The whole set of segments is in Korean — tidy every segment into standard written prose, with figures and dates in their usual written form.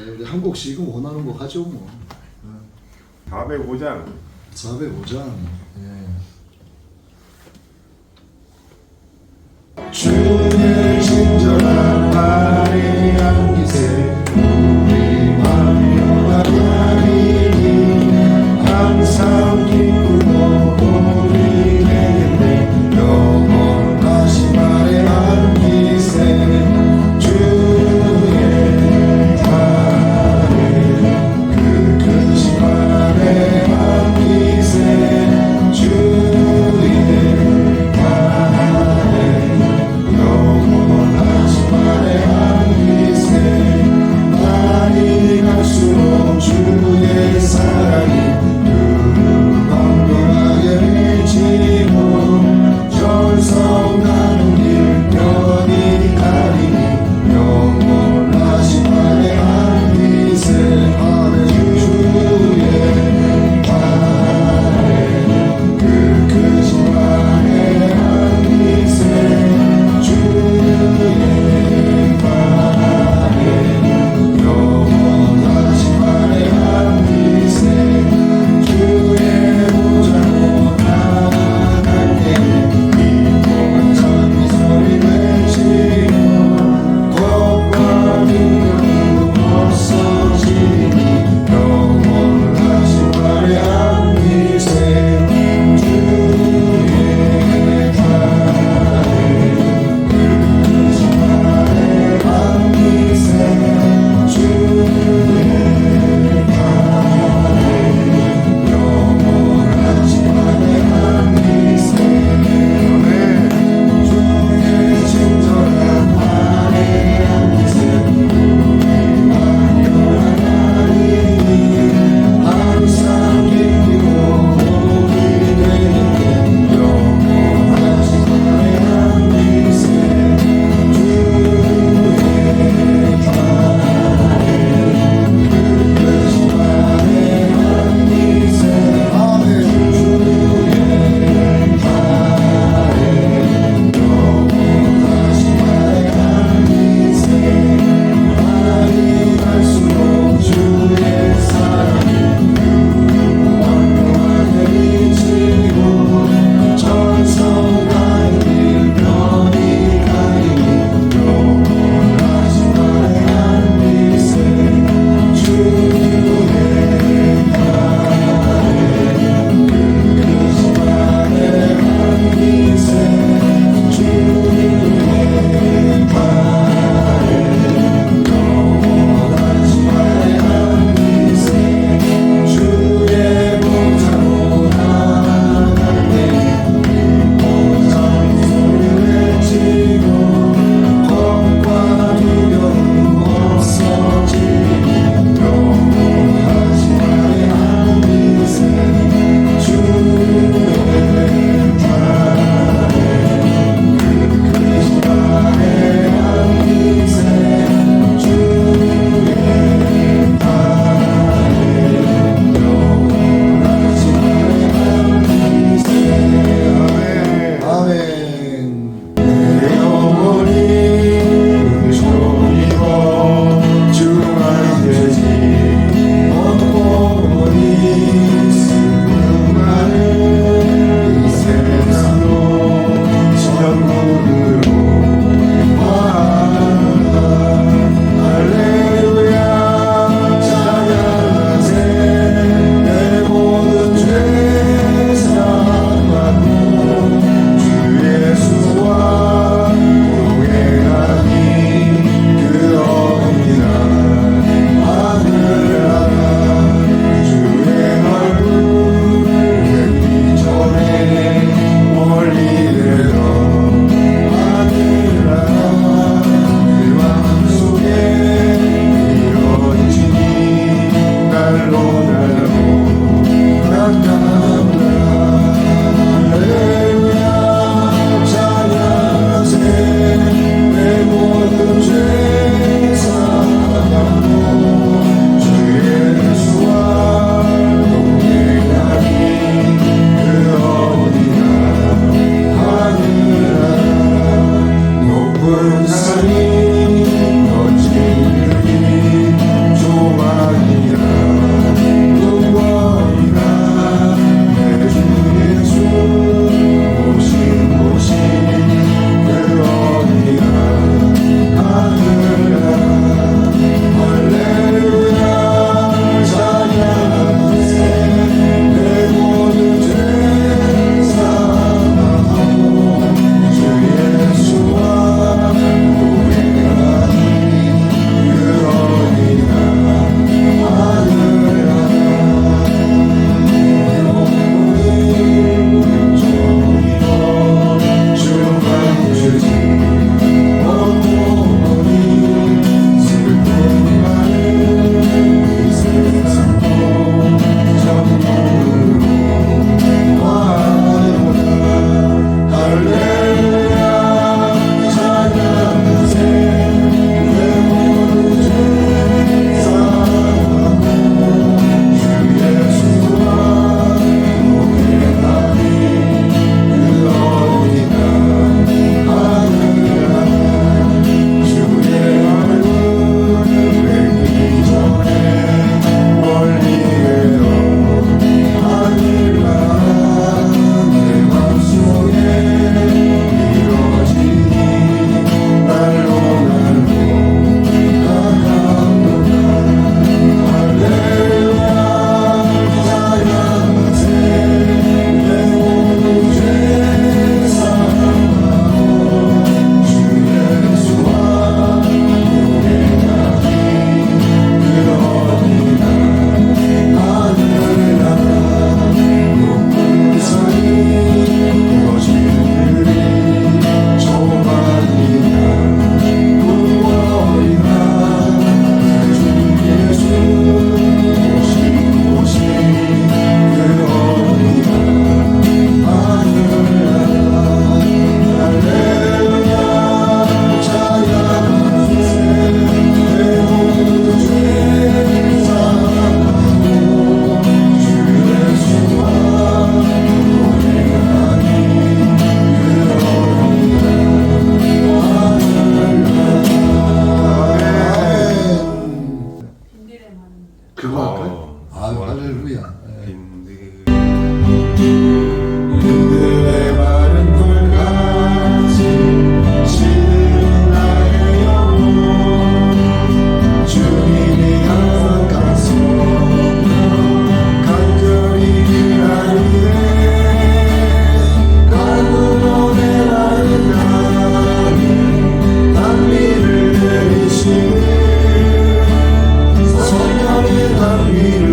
네, 한 곡 지금 원하는 곡 하죠 뭐. 405장. 405장. 주의 친절한 말에 안기세 우리 마음이 하나님이 항상 기쁘고 우리에게 영원하신 말에 안기세 주의 말에 그 크신 말에 안기세 주의 영원하신 말에 안기세 날이 갈수록 주의 사랑이 강건하게 비치고 전성가는 길 편히 가리니 영원하신 말에 안기세 주의 말에 그 크신 말에 안기세 주의 말에 영원하신 말에 안기세 그거 할까요? 아, 할렐루야. 예. 그들의 마른 돌같이 시든 나의 영혼 주님이 항상 가슴 간절히 기다리네 가슴으로 내 마른 땅에 단비를 내리시네 성령의 단비를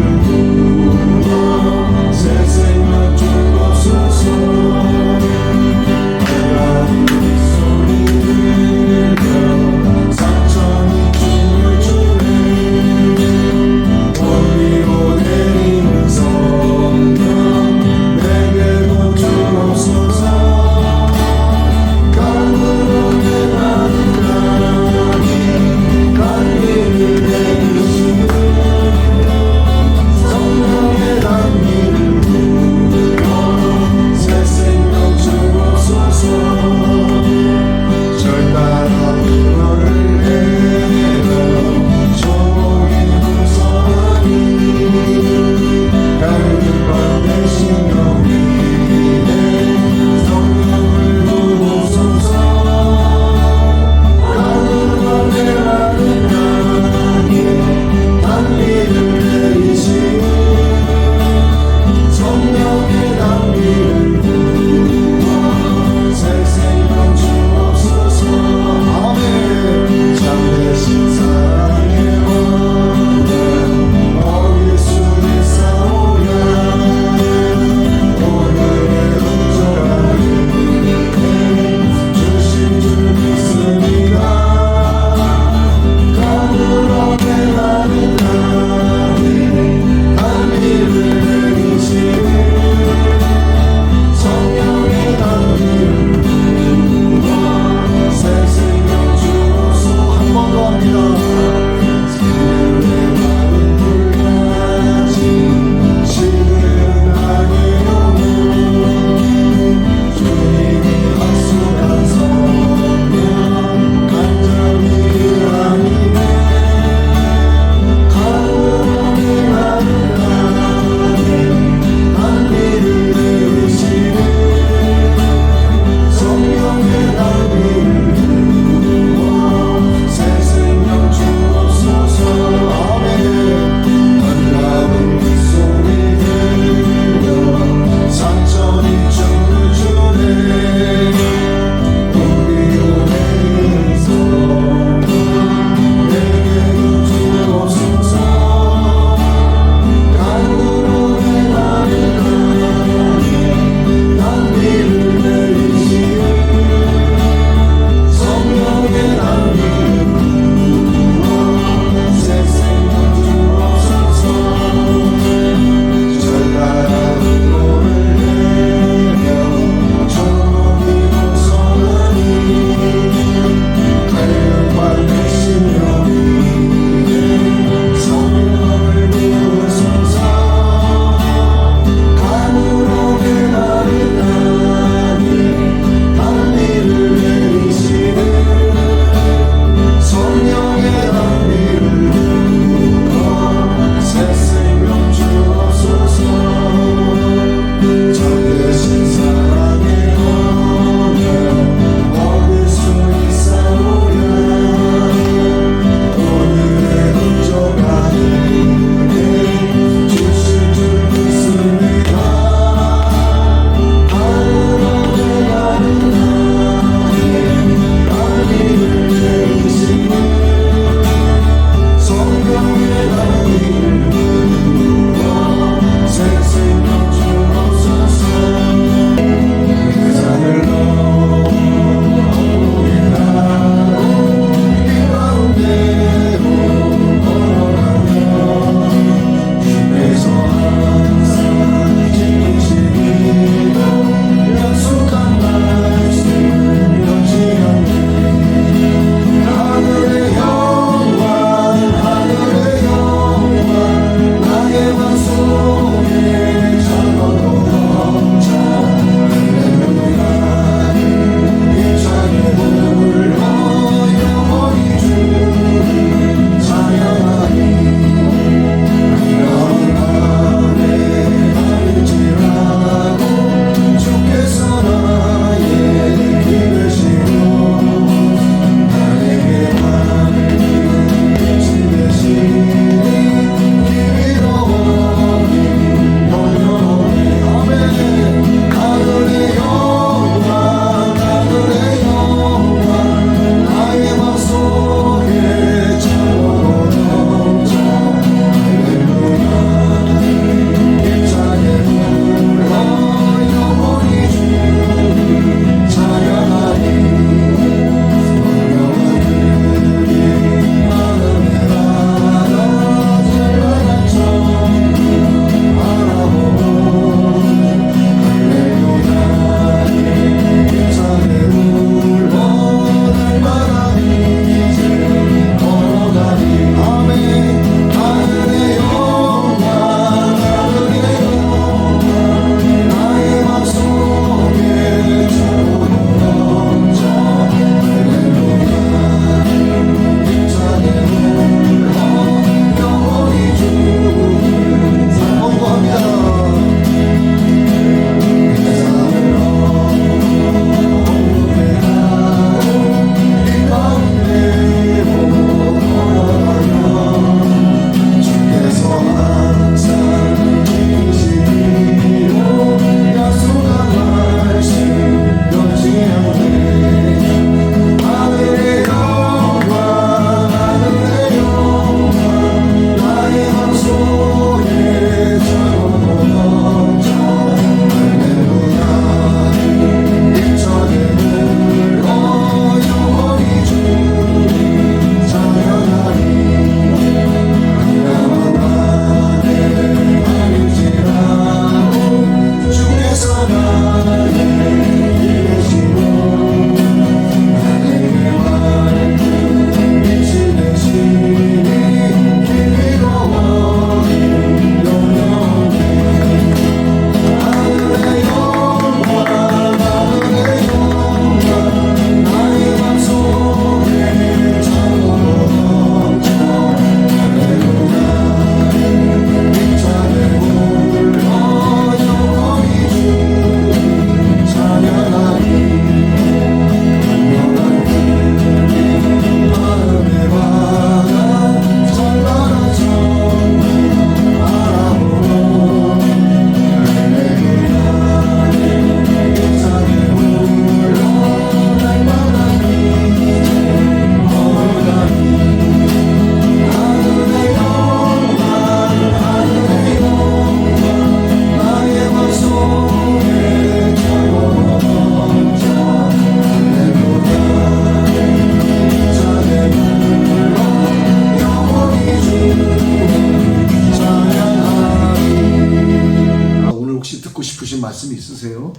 말씀이 있으세요?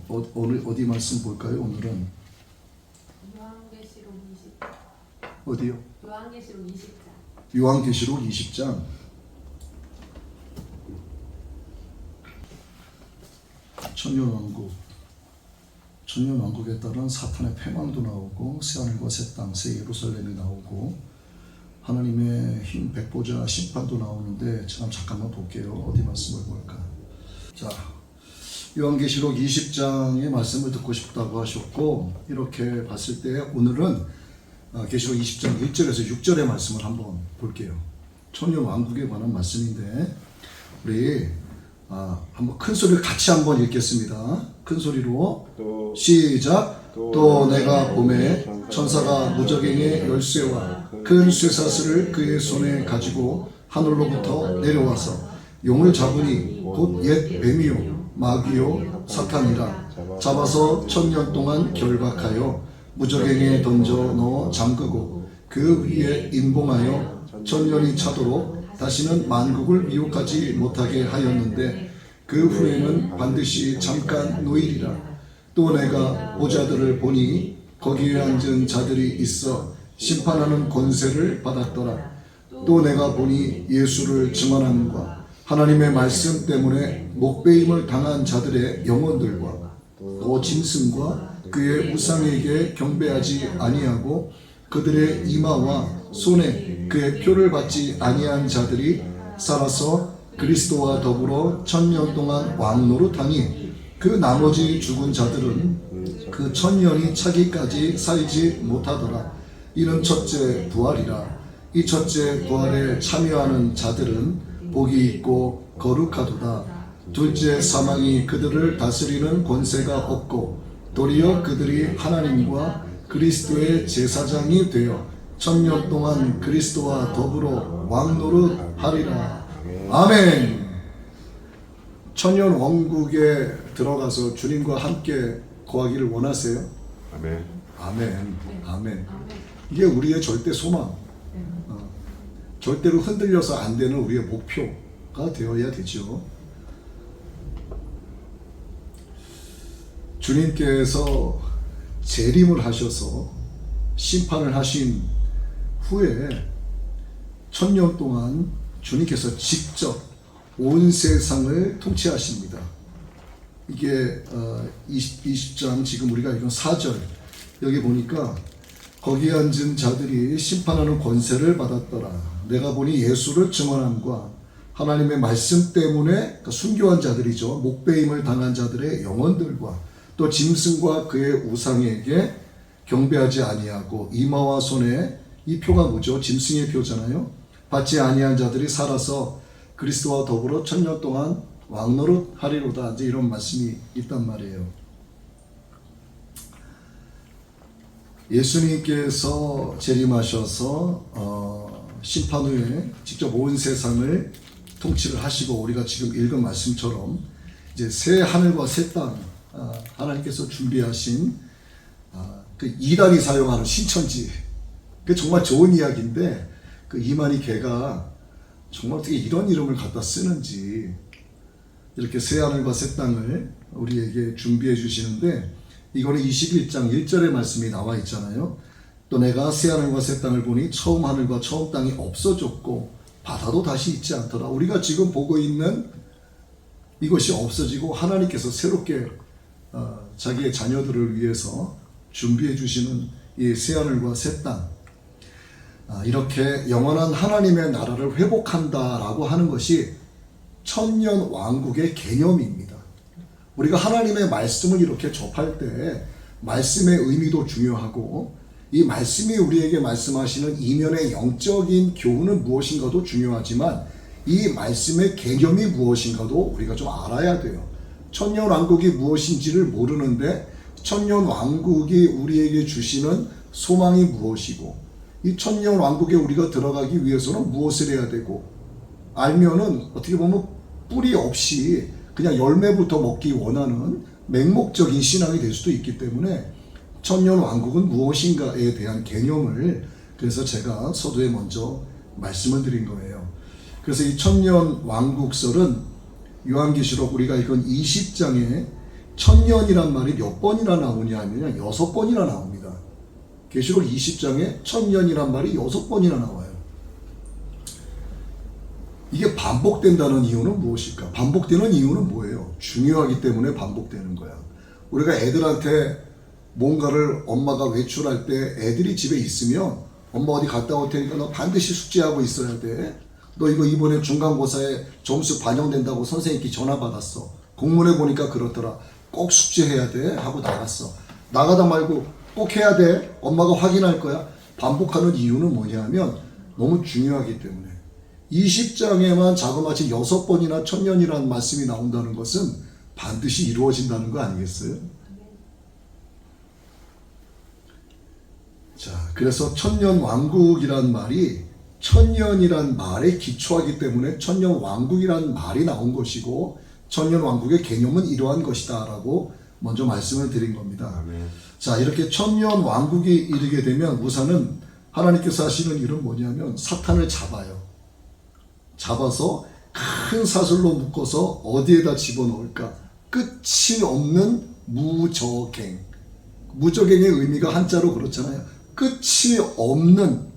오늘 어디 말씀 볼까요? 오늘은 요한계시록 20. 어디요? 요한계시록 20장. 요한계시록 20장. 천년왕국에 따른 사탄의 패망도 나오고 새하늘과 새 땅, 새 예루살렘이 나오고 하나님의 힘 백보자 심판도 나오는데 잠깐만 볼게요. 어디 말씀을 볼까? 자, 요한계시록 20장의 말씀을 듣고 싶다고 하셨고, 이렇게 봤을 때 오늘은 계시록 20장 1절에서 6절의 말씀을 한번 볼게요. 천년왕국에 관한 말씀인데 우리 한번 큰 소리를 같이 한번 읽겠습니다. 큰 소리로 시작. 또 내가 봄에 천사가 무저갱의 열쇠와 큰 쇠사슬을 그의 손에 가지고 하늘로부터 내려와서 용을 잡으니 곧 옛 뱀이요 마귀요 사탄이라 잡아서 1000년 동안 결박하여 무저갱에 던져 넣어 잠그고 그 위에 인봉하여 1000년이 차도록 다시는 만국을 미혹하지 못하게 하였는데 그 후에는 반드시 잠깐 노일이라. 또 내가 보좌들을 보니 거기에 앉은 자들이 있어 심판하는 권세를 받았더라. 또 내가 보니 예수를 증언함과 하나님의 말씀 때문에 목배임을 당한 자들의 영혼들과 또 짐승과 그의 우상에게 경배하지 아니하고 그들의 이마와 손에 그의 표를 받지 아니한 자들이 살아서 그리스도와 더불어 1000년 동안 왕노릇하니 그 나머지 죽은 자들은 그 1000년이 차기까지 살지 못하더라. 이는 첫째 부활이라. 이 첫째 부활에 참여하는 자들은 복이 있고 거룩하도다. 둘째 사망이 그들을 다스리는 권세가 없고 도리어 그들이 하나님과 그리스도의 제사장이 되어 1000년 동안 그리스도와 더불어 왕노릇하리라. 아멘. 천년 왕국에 들어가서 주님과 함께 거하기를 원하세요? 아멘. 아멘. 아멘. 이게 우리의 절대 소망. 절대로 흔들려서 안 되는 우리의 목표가 되어야 되죠. 주님께서 재림을 하셔서 심판을 하신 후에 1000년 동안 주님께서 직접 온 세상을 통치하십니다. 이게 20장 지금 우리가 읽은 4절 여기 보니까 거기에 앉은 자들이 심판하는 권세를 받았더라. 내가 보니 예수를 증언함과 하나님의 말씀 때문에 순교한 자들이죠. 목배임을 당한 자들의 영혼들과 또 짐승과 그의 우상에게 경배하지 아니하고 이마와 손에 이 표가 뭐죠? 짐승의 표잖아요. 받지 아니한 자들이 살아서 그리스도와 더불어 1000년 동안 왕노릇 하리로다. 이제 이런 말씀이 있단 말이에요. 예수님께서 재림하셔서 심판 후에 직접 온 세상을 통치를 하시고 우리가 지금 읽은 말씀처럼 이제 새 하늘과 새 땅 하나님께서 준비하신 그 이단이 사용하는 신천지, 그 정말 좋은 이야기인데 그 이만희 개가 정말 어떻게 이런 이름을 갖다 쓰는지 이렇게 새 하늘과 새 땅을 우리에게 준비해 주시는데 이거는 21장 1절의 말씀이 나와 있잖아요. 또 내가 새 하늘과 새 땅을 보니 처음 하늘과 처음 땅이 없어졌고 바다도 다시 있지 않더라. 우리가 지금 보고 있는 이것이 없어지고 하나님께서 새롭게 자기의 자녀들을 위해서 준비해 주시는 이 새 하늘과 새 땅, 이렇게 영원한 하나님의 나라를 회복한다라고 하는 것이 천년 왕국의 개념입니다. 우리가 하나님의 말씀을 이렇게 접할 때 말씀의 의미도 중요하고 이 말씀이 우리에게 말씀하시는 이면의 영적인 교훈은 무엇인가도 중요하지만 이 말씀의 개념이 무엇인가도 우리가 좀 알아야 돼요. 천년 왕국이 무엇인지를 모르는데 천년 왕국이 우리에게 주시는 소망이 무엇이고 이 천년 왕국에 우리가 들어가기 위해서는 무엇을 해야 되고 알면은 어떻게 보면 뿌리 없이 그냥 열매부터 먹기 원하는 맹목적인 신앙이 될 수도 있기 때문에 천년 왕국은 무엇인가에 대한 개념을 그래서 제가 서두에 먼저 말씀을 드린 거예요. 그래서 이 천년 왕국설은 요한계시록 우리가 이건 20장에 천년이란 말이 몇 번이나 나오냐 하면 6번이나 나옵니다. 계시록 20장에 천년이란 말이 6번이나 나와요. 이게 반복된다는 이유는 무엇일까? 반복되는 이유는 뭐예요? 중요하기 때문에 반복되는 거야. 우리가 애들한테 뭔가를 엄마가 외출할 때 애들이 집에 있으면 엄마 어디 갔다 올 테니까 너 반드시 숙제하고 있어야 돼. 너 이거 이번에 중간고사에 점수 반영된다고 선생님께 전화 받았어. 공문에 보니까 그렇더라. 꼭 숙제해야 돼 하고 나갔어. 나가다 말고 꼭 해야 돼. 엄마가 확인할 거야. 반복하는 이유는 뭐냐면 너무 중요하기 때문에. 20장에만 자그마치 6번이나 천년이라는 말씀이 나온다는 것은 반드시 이루어진다는 거 아니겠어요? 자, 그래서 천년왕국이란 말이 천년이란 말에 기초하기 때문에 천년왕국이란 말이 나온 것이고 천년왕국의 개념은 이러한 것이다 라고 먼저 말씀을 드린 겁니다. 아멘. 자, 이렇게 천년왕국이 이르게 되면 우선은 하나님께서 하시는 일은 뭐냐면 사탄을 잡아요. 잡아서 큰 사슬로 묶어서 어디에다 집어넣을까? 끝이 없는 무저갱. 무저갱의 의미가 한자로 그렇잖아요. 끝이 없는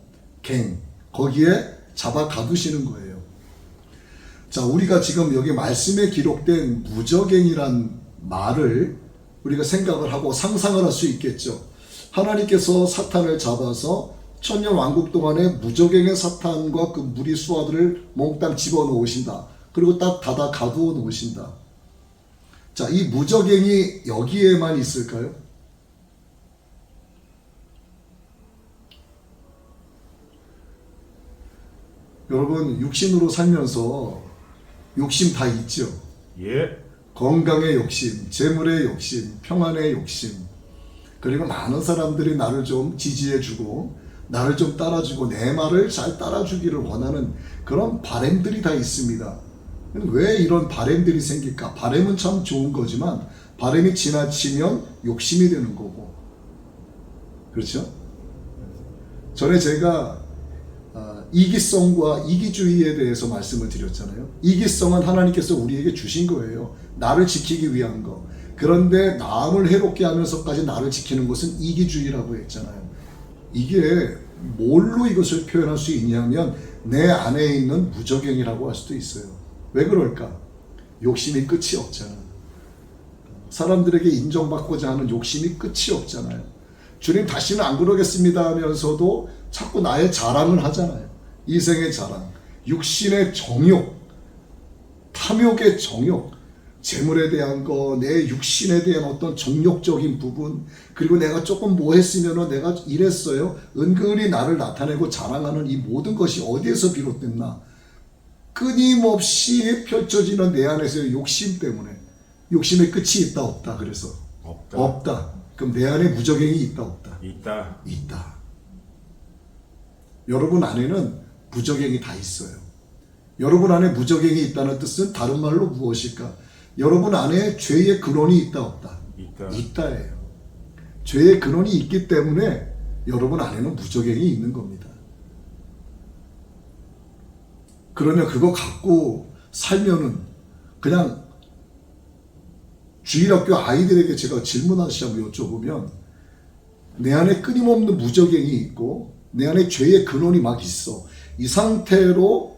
갱. 거기에 잡아 가두시는 거예요. 자, 우리가 지금 여기 말씀에 기록된 무저갱이란 말을 우리가 생각을 하고 상상을 할 수 있겠죠. 하나님께서 사탄을 잡아서 천년 왕국 동안에 무저갱의 사탄과 그 무리 수하들을 몽땅 집어넣으신다. 그리고 딱 닫아 가두어 놓으신다. 자, 이 무저갱이 여기에만 있을까요? 여러분, 육신으로 살면서 욕심 다 있죠? 예. 건강의 욕심, 재물의 욕심, 평안의 욕심, 그리고 많은 사람들이 나를 좀 지지해주고 나를 좀 따라주고 내 말을 잘 따라주기를 원하는 그런 바램들이 다 있습니다. 왜 이런 바램들이 생길까? 바램은 참 좋은 거지만 바램이 지나치면 욕심이 되는 거고, 그렇죠? 전에 제가 이기성과 이기주의에 대해서 말씀을 드렸잖아요. 이기성은 하나님께서 우리에게 주신 거예요. 나를 지키기 위한 거. 그런데 남을 해롭게 하면서까지 나를 지키는 것은 이기주의라고 했잖아요. 이게 뭘로 이것을 표현할 수 있냐면 내 안에 있는 무저갱이라고 할 수도 있어요. 왜 그럴까? 욕심이 끝이 없잖아. 사람들에게 인정받고자 하는 욕심이 끝이 없잖아요. 주님 다시는 안 그러겠습니다 하면서도 자꾸 나의 자랑을 하잖아요. 이생의 자랑, 육신의 정욕, 탐욕의 정욕, 재물에 대한 거, 내 육신에 대한 어떤 정욕적인 부분, 그리고 내가 조금 뭐 했으면 내가 이랬어요. 은근히 나를 나타내고 자랑하는 이 모든 것이 어디에서 비롯됐나? 끊임없이 펼쳐지는 내 안에서의 욕심 때문에. 욕심의 끝이 있다 없다? 그래서 없다. 없다. 그럼 내 안에 무저갱이 있다 없다? 있다. 있다. 여러분 안에는 무저갱이 다 있어요. 여러분 안에 무저갱이 있다는 뜻은 다른 말로 무엇일까? 여러분 안에 죄의 근원이 있다 없다? 있다. 있다예요. 죄의 근원이 있기 때문에 여러분 안에는 무저갱이 있는 겁니다. 그러면 그거 갖고 살면은 그냥 주일학교 아이들에게 제가 질문하시 한번 여쭤보면 내 안에 끊임없는 무저갱이 있고 내 안에 죄의 근원이 막 있어. 이 상태로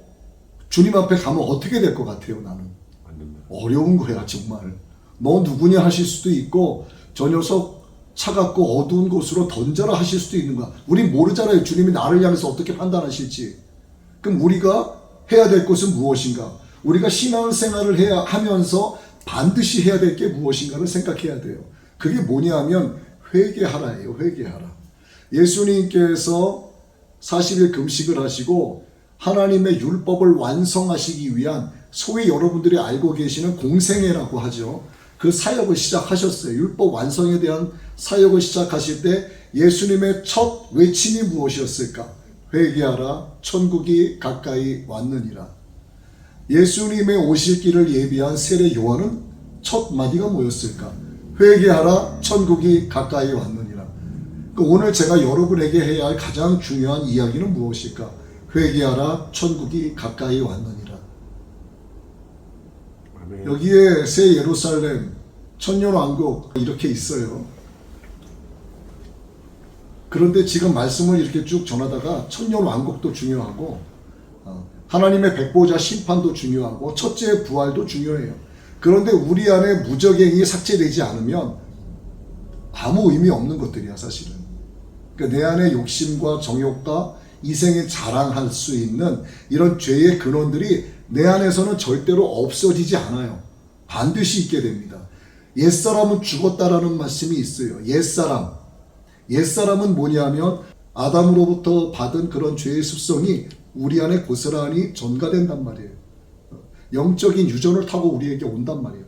주님 앞에 가면 어떻게 될 것 같아요? 나는 안 된다. 어려운 거야 정말. 너 누구냐 하실 수도 있고 저 녀석 차갑고 어두운 곳으로 던져라 하실 수도 있는 거야. 우린 모르잖아요. 주님이 나를 향해서 어떻게 판단하실지. 그럼 우리가 해야 될 것은 무엇인가? 우리가 신앙생활을 해야 하면서 반드시 해야 될 게 무엇인가를 생각해야 돼요. 그게 뭐냐 하면 회개하라예요. 회개하라. 예수님께서 40일 금식을 하시고 하나님의 율법을 완성하시기 위한 소위 여러분들이 알고 계시는 공생애라고 하죠. 그 사역을 시작하셨어요. 율법 완성에 대한 사역을 시작하실 때 예수님의 첫 외침이 무엇이었을까? 회개하라, 천국이 가까이 왔느니라. 예수님의 오실 길을 예비한 세례 요한은 첫 마디가 뭐였을까? 회개하라, 천국이 가까이 왔느니라. 오늘 제가 여러분에게 해야 할 가장 중요한 이야기는 무엇일까? 회개하라, 천국이 가까이 왔느니라. 아멘. 여기에 새 예루살렘, 천년왕국 이렇게 있어요. 그런데 지금 말씀을 이렇게 쭉 전하다가 천년왕국도 중요하고 하나님의 백보자 심판도 중요하고 첫째 부활도 중요해요. 그런데 우리 안에 무적행이 삭제되지 않으면 아무 의미 없는 것들이야 사실은. 그러니까 내 안에 욕심과 정욕과 이생에 자랑할 수 있는 이런 죄의 근원들이 내 안에서는 절대로 없어지지 않아요. 반드시 있게 됩니다. 옛사람은 죽었다라는 말씀이 있어요. 옛사람은 뭐냐면 아담으로부터 받은 그런 죄의 습성이 우리 안에 고스란히 전가된단 말이에요. 영적인 유전을 타고 우리에게 온단 말이에요.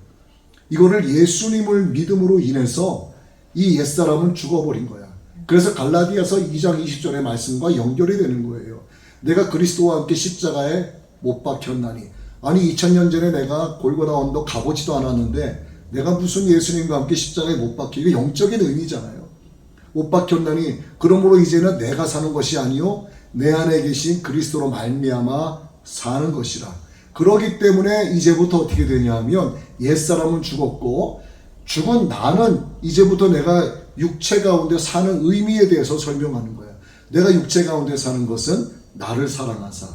이거를 예수님을 믿음으로 인해서 이 옛사람은 죽어버린 거야. 그래서 갈라디아서 2장 20절의 말씀과 연결이 되는 거예요. 내가 그리스도와 함께 십자가에 못 박혔나니. 아니 2000년 전에 내가 골고다 언덕 가보지도 않았는데 내가 무슨 예수님과 함께 십자가에 못 박혀. 이거 영적인 의미잖아요. 못 박혔나니 그러므로 이제는 내가 사는 것이 아니요 내 안에 계신 그리스도로 말미암아 사는 것이라. 그러기 때문에 이제부터 어떻게 되냐 하면 옛사람은 죽었고 죽은 나는 이제부터 내가 육체 가운데 사는 의미에 대해서 설명하는 거야. 내가 육체 가운데 사는 것은 나를 사랑하사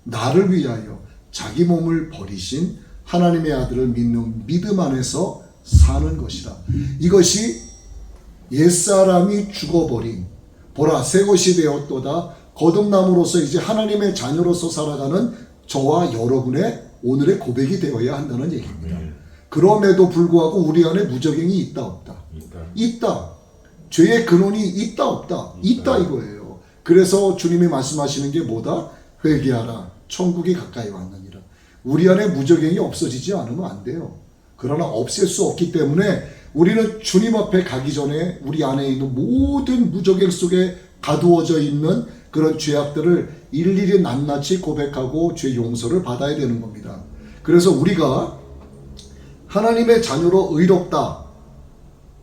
나를 위하여 자기 몸을 버리신 하나님의 아들을 믿는 믿음 안에서 사는 것이라. 이것이 옛사람이 죽어버린 보라 새 것이 되었도다. 거듭남으로써 이제 하나님의 자녀로서 살아가는 저와 여러분의 오늘의 고백이 되어야 한다는 얘기입니다. 그럼에도 불구하고 우리 안에 무적행이 있다 없다? 있다. 죄의 근원이 있다 없다? 있다 이거예요. 그래서 주님이 말씀하시는 게 뭐다? 회개하라 천국이 가까이 왔느니라. 우리 안에 무적행이 없어지지 않으면 안 돼요. 그러나 없앨 수 없기 때문에 우리는 주님 앞에 가기 전에 우리 안에 있는 모든 무적행 속에 가두어져 있는 그런 죄악들을 일일이 낱낱이 고백하고 죄 용서를 받아야 되는 겁니다. 그래서 우리가 하나님의 자녀로 의롭다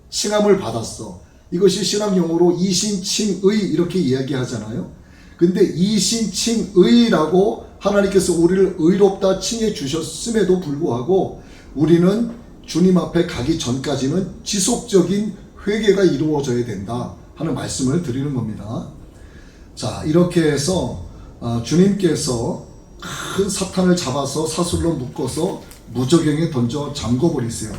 칭함을 받았어. 이것이 신학 용어로 이신칭의 이렇게 이야기하잖아요. 근데 이신칭의라고 하나님께서 우리를 의롭다 칭해 주셨음에도 불구하고 우리는 주님 앞에 가기 전까지는 지속적인 회개가 이루어져야 된다 하는 말씀을 드리는 겁니다. 자, 이렇게 해서 주님께서 큰 사탄을 잡아서 사슬로 묶어서 무저갱에 던져 잠궈버리세요.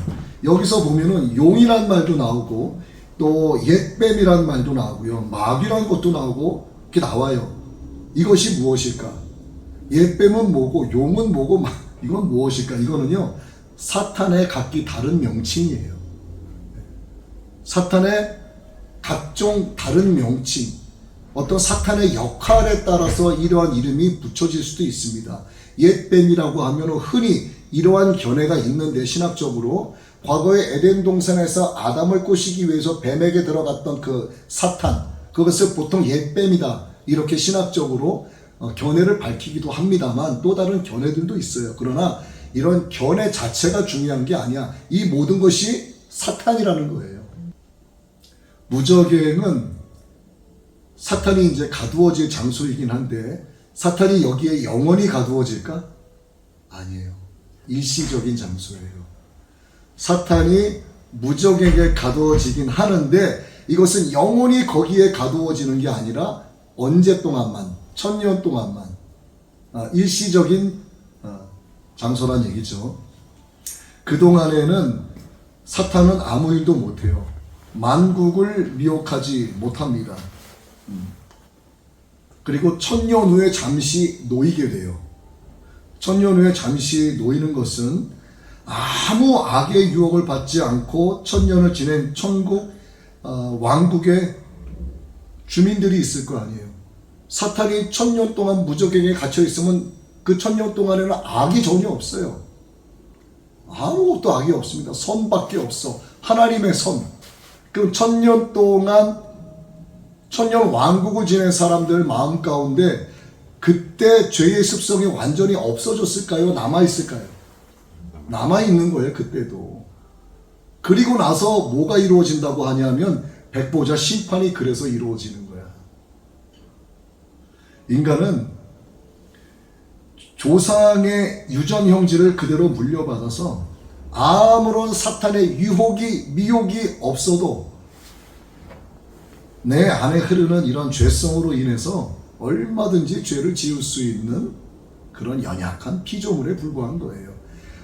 여기서 보면은 용이란 말도 나오고 또 옛뱀이란 말도 나오고요. 마귀란 것도 나오고 이렇게 나와요. 이것이 무엇일까? 옛뱀은 뭐고 용은 뭐고 이건 무엇일까? 이거는요 사탄의 각기 다른 명칭이에요. 사탄의 각종 다른 명칭, 어떤 사탄의 역할에 따라서 이러한 이름이 붙여질 수도 있습니다. 옛뱀이라고 하면 흔히 이러한 견해가 있는데 신학적으로 과거에 에덴 동산에서 아담을 꼬시기 위해서 뱀에게 들어갔던 그 사탄, 그것을 보통 옛뱀이다 이렇게 신학적으로 견해를 밝히기도 합니다만 또 다른 견해들도 있어요. 그러나 이런 견해 자체가 중요한 게 아니야. 이 모든 것이 사탄이라는 거예요. 무저갱은 사탄이 이제 가두어질 장소이긴 한데 사탄이 여기에 영원히 가두어질까? 아니에요. 일시적인 장소예요. 사탄이 무저갱에 가두어지긴 하는데 이것은 영원히 거기에 가두어지는 게 아니라 언제 동안만, 1000년 동안만 일시적인 장소란 얘기죠. 그동안에는 사탄은 아무 일도 못해요. 만국을 미혹하지 못합니다. 그리고 1000년 후에 잠시 놓이게 돼요. 1000년 후에 잠시 놓이는 것은 아무 악의 유혹을 받지 않고 1000년을 지낸 천국 왕국의 주민들이 있을 거 아니에요. 사탄이 1000년 동안 무저갱에 갇혀 있으면 그 1000년 동안에는 악이 전혀 없어요. 아무것도 악이 없습니다. 선밖에 없어. 하나님의 선. 그럼 1000년 동안 1000년 왕국을 지낸 사람들 마음 가운데 그때 죄의 습성이 완전히 없어졌을까요? 남아있을까요? 남아있는 거예요. 그때도. 그리고 나서 뭐가 이루어진다고 하냐면 백보자 심판이 그래서 이루어지는 거야. 인간은 조상의 유전 형질을 그대로 물려받아서 아무런 사탄의 유혹이 미혹이 없어도 내 안에 흐르는 이런 죄성으로 인해서 얼마든지 죄를 지을 수 있는 그런 연약한 피조물에 불과한 거예요.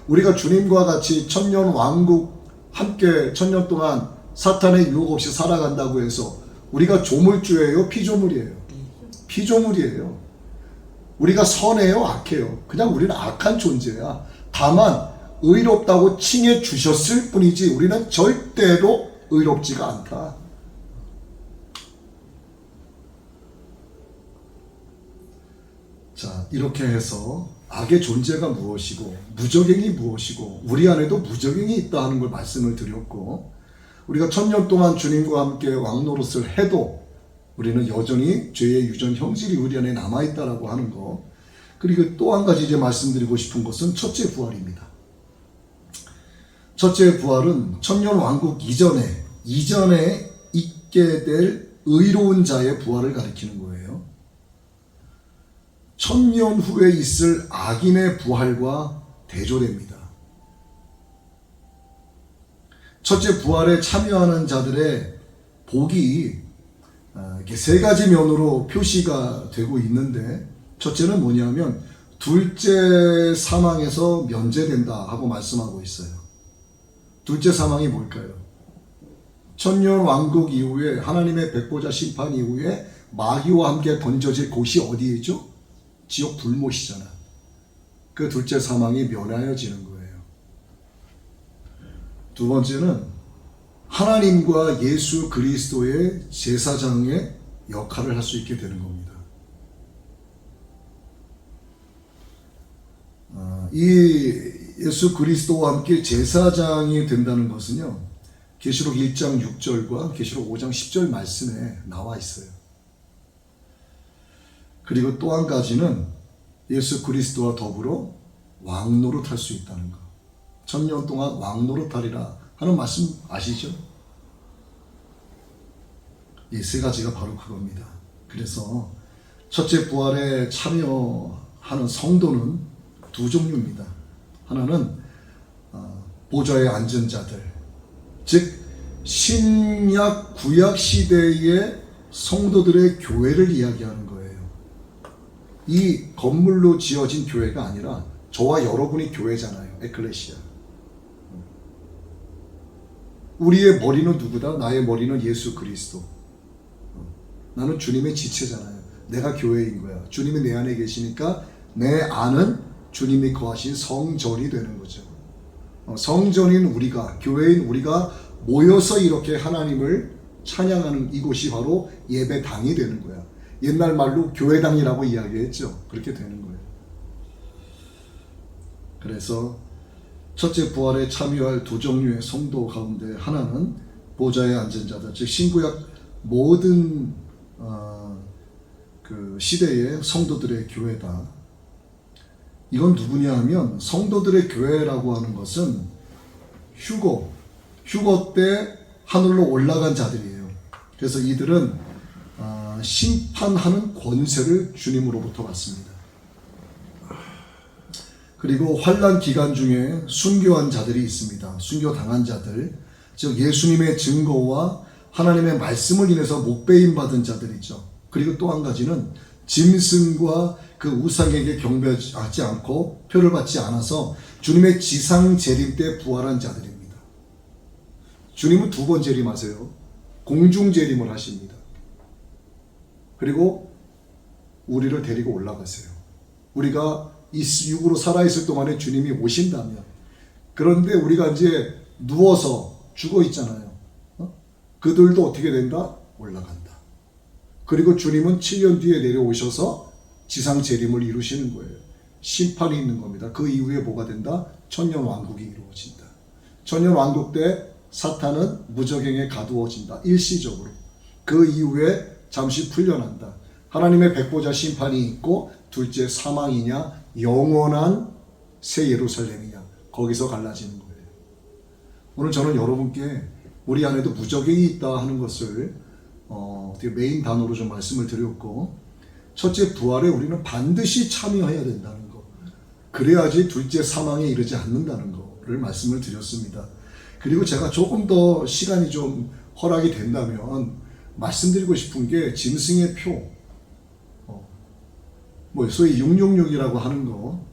우리가 주님과 같이 천년 왕국 함께 천년 동안 사탄의 유혹 없이 살아간다고 해서 우리가 조물주예요? 피조물이에요? 피조물이에요. 우리가 선해요? 악해요? 그냥 우리는 악한 존재야. 다만 의롭다고 칭해 주셨을 뿐이지 우리는 절대로 의롭지가 않다. 자, 이렇게 해서 악의 존재가 무엇이고 무적행이 무엇이고 우리 안에도 무적행이 있다 하는 걸 말씀을 드렸고, 우리가 천년 동안 주님과 함께 왕노릇을 해도 우리는 여전히 죄의 유전 형질이 우리 안에 남아있다라고 하는 거. 그리고 또 한 가지 이제 말씀드리고 싶은 것은 첫째 부활입니다. 첫째 부활은 천년 왕국 이전에 있게 될 의로운 자의 부활을 가리키는 거예요. 천년 후에 있을 악인의 부활과 대조됩니다. 첫째 부활에 참여하는 자들의 복이 이렇게 세 가지 면으로 표시가 되고 있는데, 첫째는 뭐냐면 둘째 사망에서 면제된다 하고 말씀하고 있어요. 둘째 사망이 뭘까요? 천년 왕국 이후에 하나님의 백보자 심판 이후에 마귀와 함께 던져질 곳이 어디이죠? 지옥 불못이잖아. 그 둘째 사망이 면하여지는 거예요. 두 번째는 하나님과 예수 그리스도의 제사장의 역할을 할 수 있게 되는 겁니다. 이 예수 그리스도와 함께 제사장이 된다는 것은요, 계시록 1장 6절과 계시록 5장 10절 말씀에 나와 있어요. 그리고 또 한 가지는 예수 그리스도와 더불어 왕노릇 할 수 있다는 것. 천년 동안 왕노릇 하리라 하는 말씀 아시죠? 이 세 가지가 바로 그겁니다. 그래서 첫째 부활에 참여하는 성도는 두 종류입니다. 하나는 보좌에 앉은 자들, 즉 신약 구약 시대의 성도들의 교회를 이야기하는 거예요. 이 건물로 지어진 교회가 아니라 저와 여러분이 교회잖아요. 에클레시아. 우리의 머리는 누구다? 나의 머리는 예수 그리스도. 나는 주님의 지체잖아요. 내가 교회인 거야. 주님이 내 안에 계시니까 내 안은 주님이 거하신 성전이 되는 거죠. 성전인 우리가, 교회인 우리가 모여서 이렇게 하나님을 찬양하는 이곳이 바로 예배당이 되는 거야. 옛날 말로 교회당이라고 이야기했죠. 그렇게 되는 거예요. 그래서 첫째 부활에 참여할 두 종류의 성도 가운데 하나는 보좌에 앉은 자들, 즉 신구약 모든 그 시대의 성도들의 교회다. 이건 누구냐 하면 성도들의 교회라고 하는 것은 휴거 때 하늘로 올라간 자들이에요. 그래서 이들은 심판하는 권세를 주님으로부터 받습니다. 그리고 환난 기간 중에 순교한 자들이 있습니다. 순교당한 자들, 즉 예수님의 증거와 하나님의 말씀을 인해서 목배임 받은 자들이죠. 그리고 또 한 가지는 짐승과 그 우상에게 경배하지 않고 표를 받지 않아서 주님의 지상 재림 때 부활한 자들입니다. 주님은 두 번 재림하세요. 공중 재림을 하십니다. 그리고 우리를 데리고 올라가세요. 우리가 이 육으로 살아있을 동안에 주님이 오신다면, 그런데 우리가 이제 누워서 죽어 있잖아요. 그들도 어떻게 된다? 올라간다. 그리고 주님은 7년 뒤에 내려오셔서 지상 재림을 이루시는 거예요. 심판이 있는 겁니다. 그 이후에 뭐가 된다? 천년 왕국이 이루어진다. 천년 왕국 때 사탄은 무적행에 가두어진다. 일시적으로. 그 이후에 잠시 풀려난다. 하나님의 백보자 심판이 있고, 둘째 사망이냐 영원한 새 예루살렘이냐, 거기서 갈라지는 거예요. 오늘 저는 여러분께 우리 안에도 무적행이 있다 하는 것을 어떻게 메인 단어로 좀 말씀을 드렸고, 첫째 부활에 우리는 반드시 참여해야 된다는 거, 그래야지 둘째 사망에 이르지 않는다는 거, 거를 말씀을 드렸습니다. 그리고 제가 조금 더 시간이 좀 허락이 된다면 말씀드리고 싶은 게 짐승의 표, 뭐 소위 666이라고 하는 거,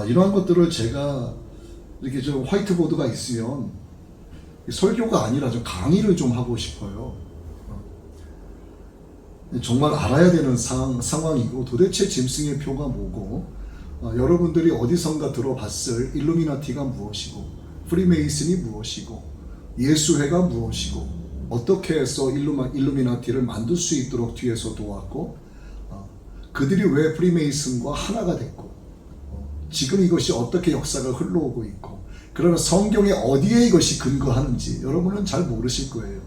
이러한 것들을 제가 이렇게 좀 화이트보드가 있으면 설교가 아니라 좀 강의를 좀 하고 싶어요. 정말 알아야 되는 상황이고 도대체 짐승의 표가 뭐고, 여러분들이 어디선가 들어봤을 일루미나티가 무엇이고 프리메이슨이 무엇이고 예수회가 무엇이고 어떻게 해서 일루미나티를 만들 수 있도록 뒤에서 도왔고, 그들이 왜 프리메이슨과 하나가 됐고, 지금 이것이 어떻게 역사가 흘러오고 있고, 그러나 성경에 어디에 이것이 근거하는지 여러분은 잘 모르실 거예요.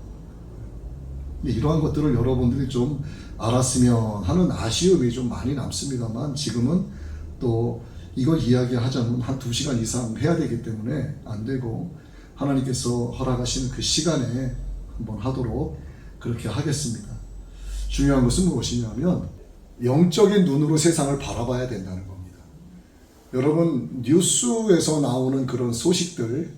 이러한 것들을 여러분들이 좀 알았으면 하는 아쉬움이 좀 많이 남습니다만, 지금은 또 이걸 이야기하자면 한 2시간 이상 해야 되기 때문에 안 되고, 하나님께서 허락하시는 그 시간에 한번 하도록 그렇게 하겠습니다. 중요한 것은 무엇이냐면 영적인 눈으로 세상을 바라봐야 된다는 겁니다. 여러분, 뉴스에서 나오는 그런 소식들,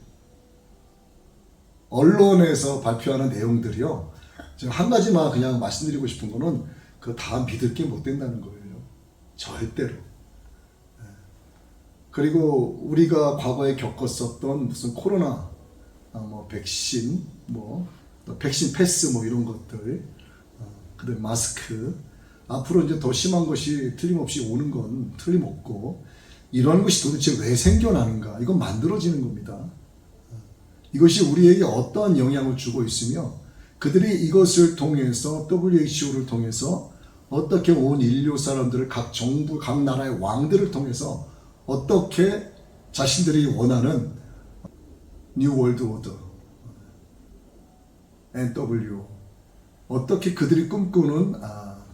언론에서 발표하는 내용들이요, 제가 한 가지만 그냥 말씀드리고 싶은 거는 그거 다 믿을 게 못 된다는 거예요. 절대로. 그리고 우리가 과거에 겪었었던 무슨 코로나, 뭐 백신, 뭐 백신 패스 뭐 이런 것들, 그다음에 마스크, 앞으로 이제 더 심한 것이 틀림없이 오는 건 틀림없고, 이런 것이 도대체 왜 생겨나는가? 이건 만들어지는 겁니다. 이것이 우리에게 어떠한 영향을 주고 있으며, 그들이 이것을 통해서 WHO를 통해서 어떻게 온 인류 사람들을 각 정부, 각 나라의 왕들을 통해서 어떻게 자신들이 원하는 New World Order, NWO, 어떻게 그들이 꿈꾸는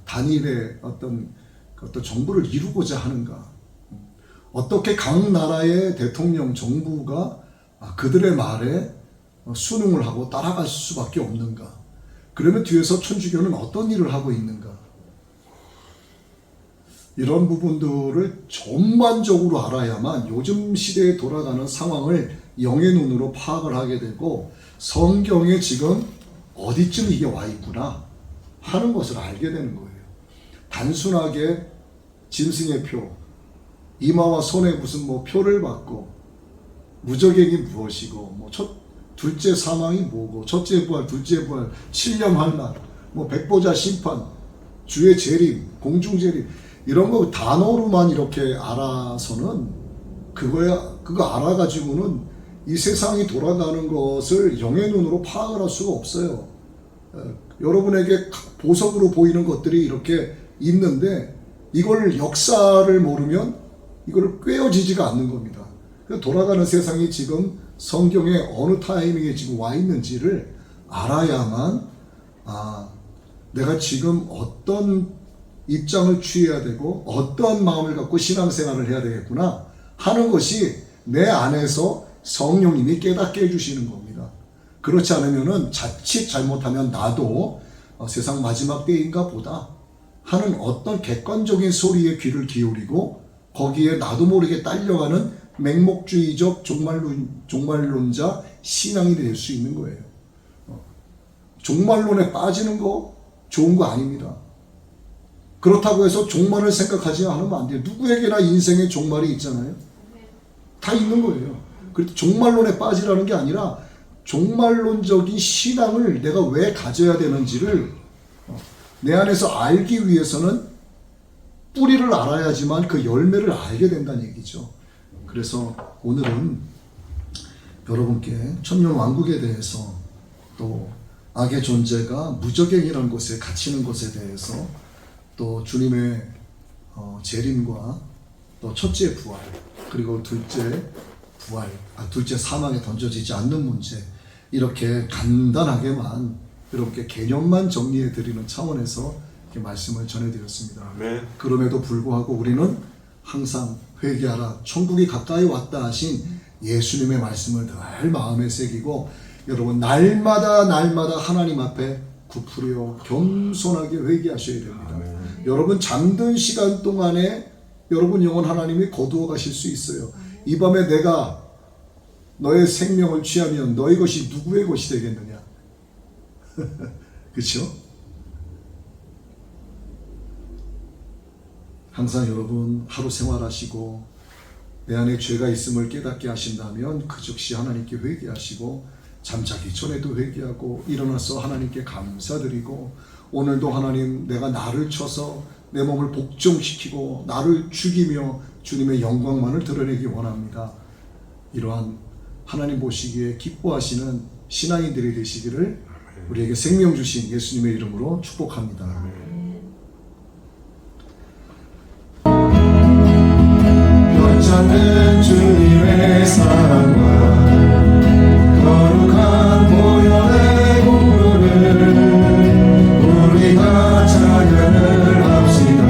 단일의 어떤 정부를 이루고자 하는가, 어떻게 각 나라의 대통령 정부가 그들의 말에 순응을 하고 따라갈 수밖에 없는가, 그러면 뒤에서 천주교는 어떤 일을 하고 있는가, 이런 부분들을 전반적으로 알아야만 요즘 시대에 돌아가는 상황을 영의 눈으로 파악을 하게 되고, 성경에 지금 어디쯤 이게 와 있구나 하는 것을 알게 되는 거예요. 단순하게 짐승의 표, 이마와 손에 무슨 뭐 표를 받고 무적행이 무엇이고, 뭐 둘째 사망이 뭐고, 첫째 부활, 둘째 부활, 7년 환난, 뭐 백보자 심판, 주의 재림, 공중 재림, 이런 거 단어로만 이렇게 알아서는 그거 알아가지고는 이 세상이 돌아가는 것을 영의 눈으로 파악을 할 수가 없어요. 여러분에게 보석으로 보이는 것들이 이렇게 있는데, 이걸 역사를 모르면 이걸 꿰어지지가 않는 겁니다. 돌아가는 세상이 지금 성경에 어느 타이밍에 지금 와 있는지를 알아야만, 내가 지금 어떤 입장을 취해야 되고 어떠한 마음을 갖고 신앙생활을 해야 되겠구나 하는 것이 내 안에서 성령님이 깨닫게 해주시는 겁니다. 그렇지 않으면은 자칫 잘못하면 나도 세상 마지막 때인가 보다 하는 어떤 객관적인 소리에 귀를 기울이고, 거기에 나도 모르게 딸려가는 맹목주의적 종말론자 신앙이 될 수 있는 거예요. 종말론에 빠지는 거 좋은 거 아닙니다. 그렇다고 해서 종말을 생각하지 않으면 안 돼요. 누구에게나 인생에 종말이 있잖아요. 다 있는 거예요. 그래도 종말론에 빠지라는 게 아니라 종말론적인 신앙을 내가 왜 가져야 되는지를 내 안에서 알기 위해서는 뿌리를 알아야지만 그 열매를 알게 된다는 얘기죠. 그래서 오늘은 여러분께 천년 왕국에 대해서, 또 악의 존재가 무적행이라는 것에 갇히는 것에 대해서, 또 주님의 재림과 또 첫째 부활, 그리고 둘째 사망에 던져지지 않는 문제, 이렇게 간단하게만 이렇게 개념만 정리해 드리는 차원에서 이렇게 말씀을 전해드렸습니다. 네. 그럼에도 불구하고 우리는 항상 회개하라, 천국이 가까이 왔다 하신 예수님의 말씀을 늘 마음에 새기고, 여러분 날마다 하나님 앞에 부풀려 겸손하게 회개하셔야 됩니다. 여러분 잠든 시간 동안에 여러분 영혼 하나님이 거두어 가실 수 있어요. 이 밤에 내가 너의 생명을 취하면 너의 것이 누구의 것이 되겠느냐? 그렇죠? 항상 여러분 하루 생활하시고 내 안에 죄가 있음을 깨닫게 하신다면 그 즉시 하나님께 회개하시고 잠자기 전에도 회개하고 일어나서 하나님께 감사드리고 오늘도 하나님 내가 나를 쳐서 내 몸을 복종시키고 나를 죽이며 주님의 영광만을 드러내기 원합니다. 이러한 하나님 보시기에 기뻐하시는 신앙인들이 되시기를 우리에게 생명 주신 예수님의 이름으로 축복합니다. 괜찮은 주님의 사랑과 거룩한 보혈의 공로를 우리가 찬양을 합시다.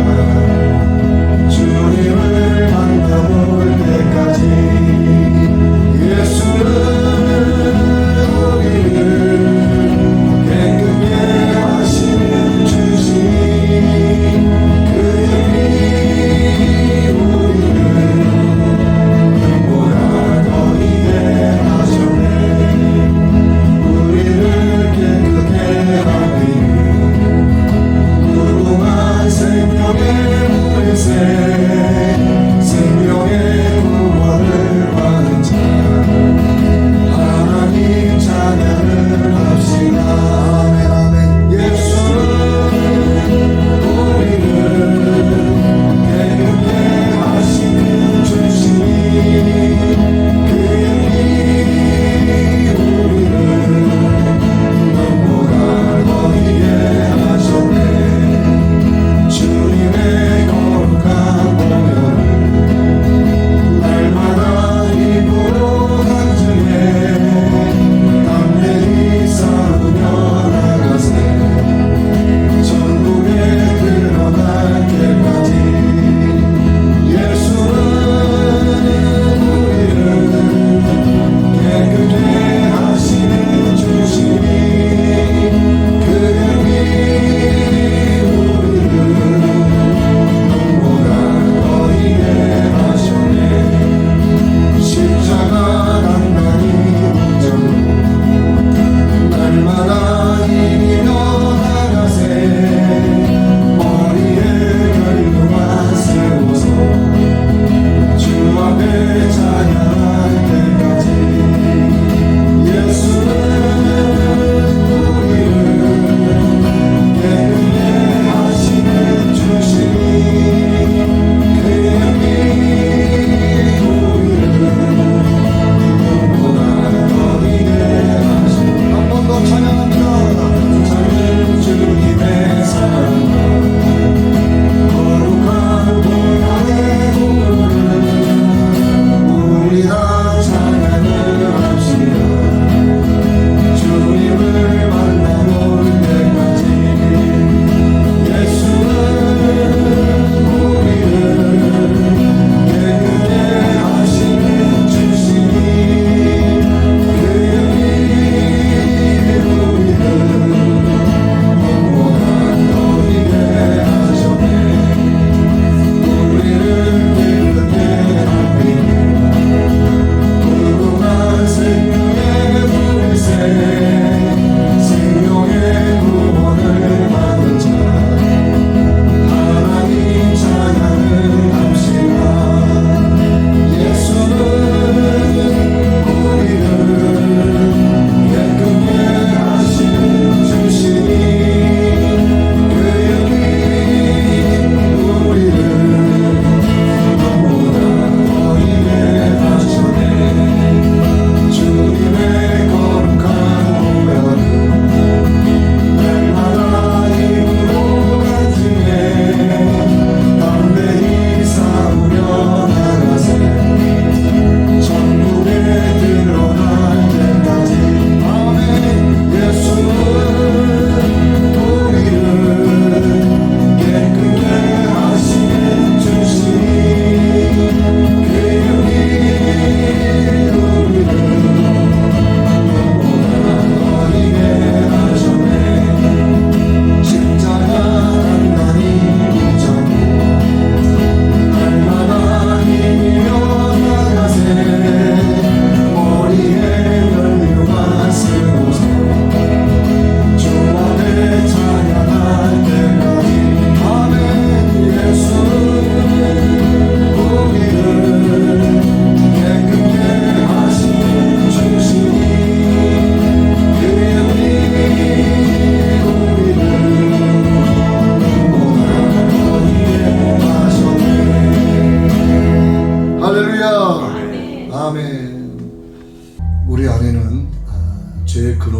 주님을 만나볼 때까지 예수는 우리를 깨끗게 하시는 주신 그의 피 우리를 눈보라 너희의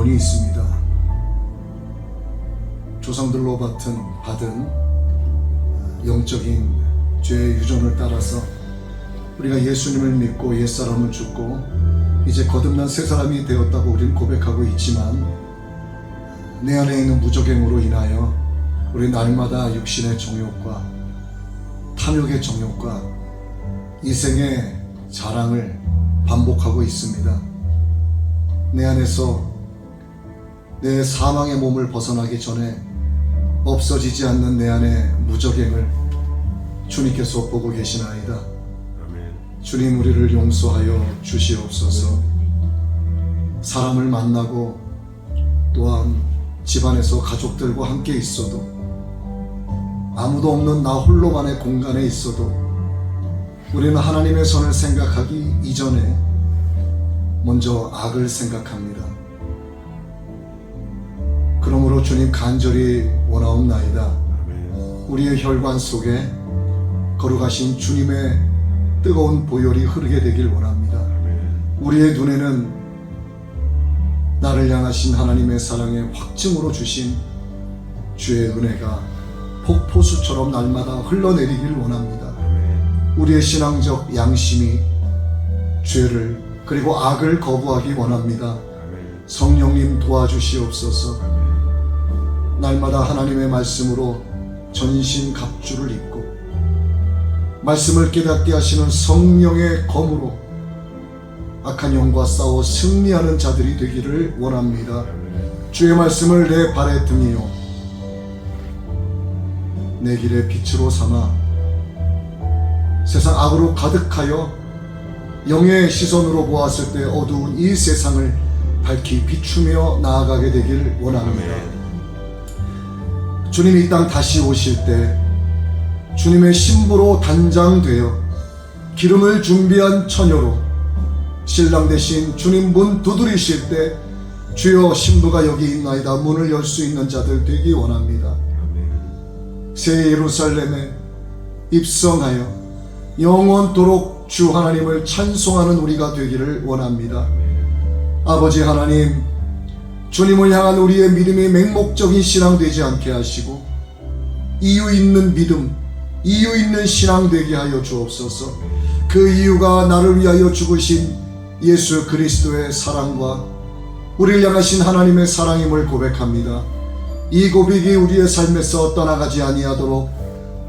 근원이 있습니다. 조상들로 받은 영적인 죄의 유전을 따라서 우리가 예수님을 믿고 옛사람은 죽고 이제 거듭난 새 사람이 되었다고 우리는 고백하고 있지만, 내 안에 있는 무적행으로 인하여 우리 날마다 육신의 정욕과 탐욕의 정욕과 이생의 자랑을 반복하고 있습니다. 내 안에서 내 사망의 몸을 벗어나기 전에 없어지지 않는 내 안의 무적행을 주님께서 보고 계시나이다. 주님, 우리를 용서하여 주시옵소서. 사람을 만나고 또한 집안에서 가족들과 함께 있어도, 아무도 없는 나 홀로만의 공간에 있어도 우리는 하나님의 선을 생각하기 이전에 먼저 악을 생각합니다. 그러므로 주님, 간절히 원하옵나이다. 우리의 혈관 속에 거룩하신 주님의 뜨거운 보혈이 흐르게 되길 원합니다. 우리의 눈에는 나를 향하신 하나님의 사랑의 확증으로 주신 주의 은혜가 폭포수처럼 날마다 흘러내리길 원합니다. 우리의 신앙적 양심이 죄를 그리고 악을 거부하기 원합니다. 성령님 도와주시옵소서. 날마다 하나님의 말씀으로 전신갑주를 입고 말씀을 깨닫게 하시는 성령의 검으로 악한 영과 싸워 승리하는 자들이 되기를 원합니다. 주의 말씀을 내 발의 등이요 내 길의 빛으로 삼아 세상 악으로 가득하여 영의 시선으로 보았을 때 어두운 이 세상을 밝히 비추며 나아가게 되길 원합니다. 주님이 이 땅 다시 오실 때 주님의 신부로 단장되어 기름을 준비한 처녀로 신랑 대신 주님 문 두드리실 때 주여, 신부가 여기 있나이다, 문을 열 수 있는 자들 되기 원합니다. 새 예루살렘에 입성하여 영원토록 주 하나님을 찬송하는 우리가 되기를 원합니다. 아버지 하나님, 주님을 향한 우리의 믿음이 맹목적인 신앙 되지 않게 하시고 이유 있는 믿음, 이유 있는 신앙 되게 하여 주옵소서. 그 이유가 나를 위하여 죽으신 예수 그리스도의 사랑과 우리를 향하신 하나님의 사랑임을 고백합니다. 이 고백이 우리의 삶에서 떠나가지 아니하도록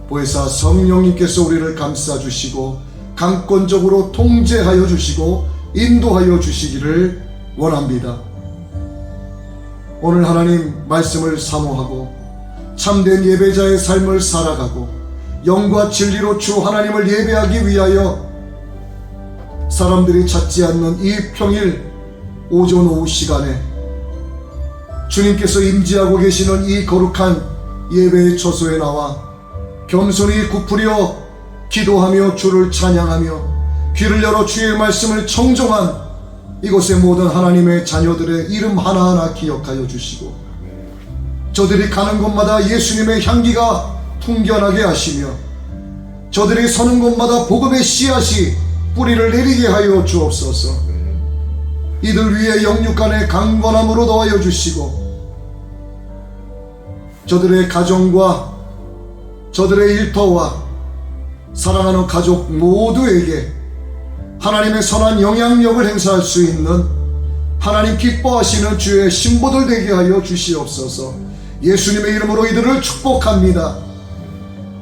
보혜사 성령님께서 우리를 감싸주시고 강권적으로 통제하여 주시고 인도하여 주시기를 원합니다. 오늘 하나님 말씀을 사모하고 참된 예배자의 삶을 살아가고 영과 진리로 주 하나님을 예배하기 위하여 사람들이 찾지 않는 이 평일 오전 오후 시간에 주님께서 임재하고 계시는 이 거룩한 예배의 처소에 나와 겸손히 굽으려 기도하며 주를 찬양하며 귀를 열어 주의 말씀을 청종한 이곳의 모든 하나님의 자녀들의 이름 하나하나 기억하여 주시고 저들이 가는 곳마다 예수님의 향기가 풍겨나게 하시며 저들이 서는 곳마다 복음의 씨앗이 뿌리를 내리게 하여 주옵소서. 이들 위에 영육간의 강건함으로 더하여 주시고 저들의 가정과 저들의 일터와 사랑하는 가족 모두에게 하나님의 선한 영향력을 행사할 수 있는 하나님 기뻐하시는 주의 신부들 되게 하여 주시옵소서. 예수님의 이름으로 이들을 축복합니다.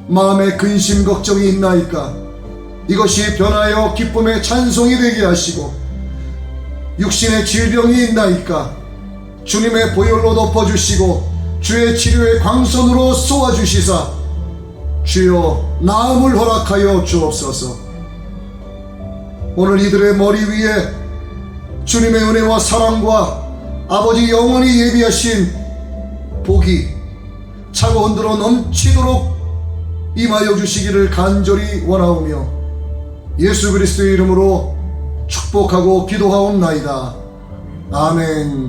마음에 근심 걱정이 있나이까 이것이 변하여 기쁨의 찬송이 되게 하시고 육신의 질병이 있나이까 주님의 보혈로 덮어주시고 주의 치료의 광선으로 쏘아주시사 주여 나음을 허락하여 주옵소서. 오늘 이들의 머리 위에 주님의 은혜와 사랑과 아버지 영원히 예비하신 복이 차고 흔들어 넘치도록 임하여 주시기를 간절히 원하오며 예수 그리스도의 이름으로 축복하고 기도하옵나이다. 아멘.